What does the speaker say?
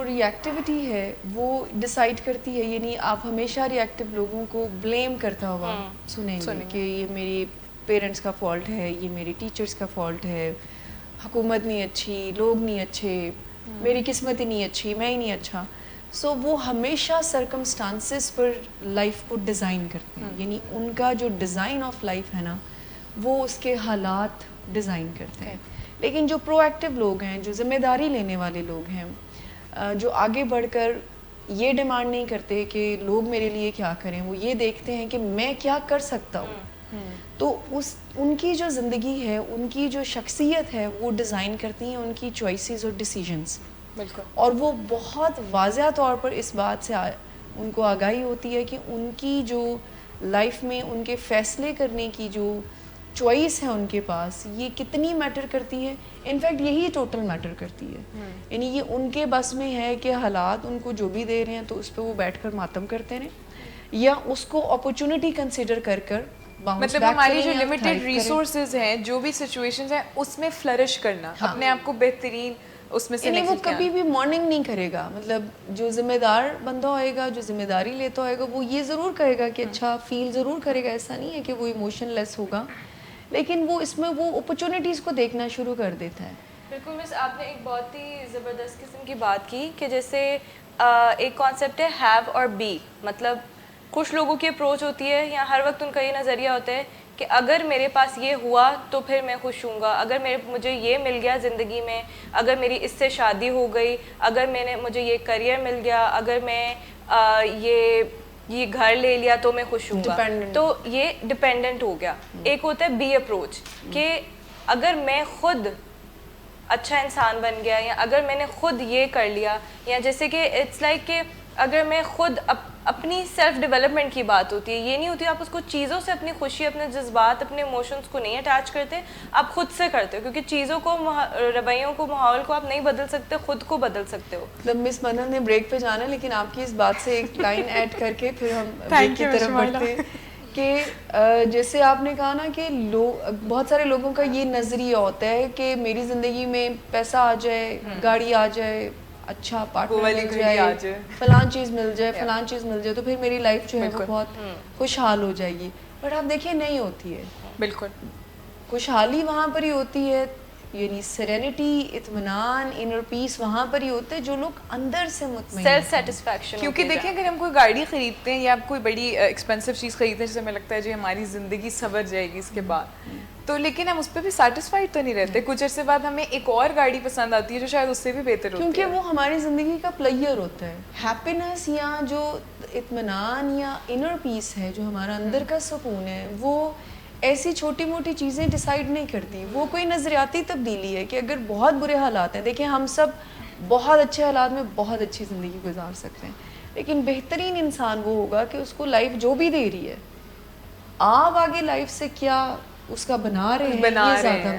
ری activity ہے وہ decide کرتی ہے، یعنی آپ ہمیشہ ری ایکٹیو لوگوں کو بلیم کرتا ہوا سنیں گے کہ یہ میری پیرنٹس کا فالٹ ہے، یہ میری ٹیچرس کا فالٹ ہے، حکومت نہیں اچھی، لوگ نہیں اچھے، میری قسمت ہی نہیں اچھی، میں ہی نہیں اچھا. سو وہ ہمیشہ سرکمسٹانسز پر لائف کو ڈیزائن کرتے ہیں، یعنی ان کا جو ڈیزائن آف لائف ہے نا وہ اس کے حالات ڈیزائن کرتے ہیں. لیکن جو پرو ایکٹیو لوگ ہیں، جو ذمہ داری لینے والے لوگ ہیں، جو آگے بڑھ کر یہ ڈیمانڈ نہیں کرتے کہ لوگ میرے لیے کیا کریں، وہ یہ دیکھتے ہیں کہ میں کیا کر سکتا ہوں. تو ان کی جو زندگی ہے، ان کی جو شخصیت ہے وہ ڈیزائن کرتی ہیں ان کی چوائسیز اور ڈیسیجنس. بالکل. اور وہ بہت واضح طور پر اس بات سے ان کو آگاہی ہوتی ہے کہ ان کی جو لائف میں ان کے فیصلے کرنے کی جو چوائس ہے ان کے پاس، یہ کتنی میٹر کرتی ہے. انفیکٹ یہی ٹوٹل میٹر کرتی ہے. یعنی یہ ان کے بس میں ہے کہ حالات ان کو جو بھی دے رہے ہیں تو اس پہ وہ بیٹھ کر ماتم کرتے رہیں، یا اس کو اپرچونٹی کنسیڈر کر مطلب ہماری جو لمیٹڈ ریسورسز ہیں، جو بھی سچویشنز ہیں، اس میں فلرش کرنا، اپنے آپ کو بہترین اس میں سے وہ کبھی بھی مارننگ نہیں کرے گا. مطلب جو ذمہ دار بندہ ہوئے گا، جو ذمہ داری لیتا ہوئے گا، وہ یہ ضرور کہے گا کہ اچھا فیل ضرور کرے گا. ایسا نہیں ہے کہ وہ ایموشن لیس ہوگا، لیکن وہ اس میں وہ اپرچونیٹیز کو دیکھنا شروع کر دیتا ہے. بالکل مس، آپ نے ایک بہت ہی زبردست قسم کی بات کی کہ جیسے ایک کانسیپٹ ہے ہیو اور بی. مطلب کچھ لوگوں کی اپروچ ہوتی ہے یا ہر وقت ان کا یہ نظریہ ہوتا ہے کہ اگر میرے پاس یہ ہوا تو پھر میں خوش ہوں گا، اگر مجھے یہ مل گیا زندگی میں، اگر میری اس سے شادی ہو گئی، اگر مجھے یہ کریئر مل گیا، اگر میں یہ گھر لے لیا تو میں خوش ہوں گا. تو یہ ڈپینڈنٹ ہو گیا. ایک ہوتا ہے بی اپروچ کہ اگر میں خود اچھا انسان بن گیا، یا اگر میں نے خود یہ کر لیا، یا جیسے کہ اٹس لائک کہ اگر میں خود اپنی سیلف ڈیولپمنٹ کی بات ہوتی ہے. یہ نہیں ہوتی آپ اس کو چیزوں سے اپنی خوشی، اپنے جذبات، اپنے ایموشنس کو نہیں اٹیچ کرتے، آپ خود سے کرتے ہو، کیونکہ چیزوں کو، رویوں کو، ماحول کو آپ نہیں بدل سکتے، خود کو بدل سکتے ہو. مس منن نے بریک پہ جانا ہے، لیکن آپ کی اس بات سے ایک لائن ایڈ کر کے پھر ہم بریک کی طرف بڑھتے ہیں کہ جیسے آپ نے کہا نا کہ بہت سارے لوگوں کا یہ نظریہ ہوتا ہے کہ میری زندگی میں پیسہ آ جائے، گاڑی آ جائے، اچھا پارٹنر مل جائے، فلان چیز مل جائے، فلان چیز مل جائے، تو پھر میری لائف جو ہے وہ بہت خوشحال ہو جائے گی. بٹ آپ دیکھیے نہیں ہوتی ہے. بالکل خوشحالی وہاں پر ہی ہوتی ہے، یعنی سیرینٹی، اطمینان، انر پیس وہاں پر ہی ہوتے ہیں جو لوگ اندر سے مطمئن، سیلف سیٹسفیکشن. کیونکہ دیکھیں اگر ہم کوئی گاڑی خریدتے ہیں یا کوئی بڑی ایکسپینسو چیز خریدتے ہیں جسے ہمیں لگتا ہے جو ہماری زندگی سنور جائے گی اس کے بعد، تو لیکن ہم اس پہ بھی سیٹسفائڈ تو نہیں رہتے. کچھ عرصے بعد ہمیں ایک اور گاڑی پسند آتی ہے جو شاید اس سے بھی بہتر ہوتی ہے، کیونکہ وہ ہماری زندگی کا پلیئر ہوتا ہے. ہیپینس یا جو اطمینان یا انر پیس ہے، جو ہمارا اندر کا سکون ہے، وہ ایسی چھوٹی موٹی چیزیں ڈیسائیڈ نہیں کرتی. وہ کوئی نظریاتی تبدیلی ہے کہ اگر بہت برے حالات ہیں، دیکھیں ہم سب بہت اچھے حالات میں بہت اچھی زندگی گزار سکتے ہیں، لیکن بہترین انسان وہ ہوگا کہ اس کو لائف جو بھی دے رہی ہے، آپ آگے لائف سے کیا اس کا بنا رہے ہیں، یہ زیادہ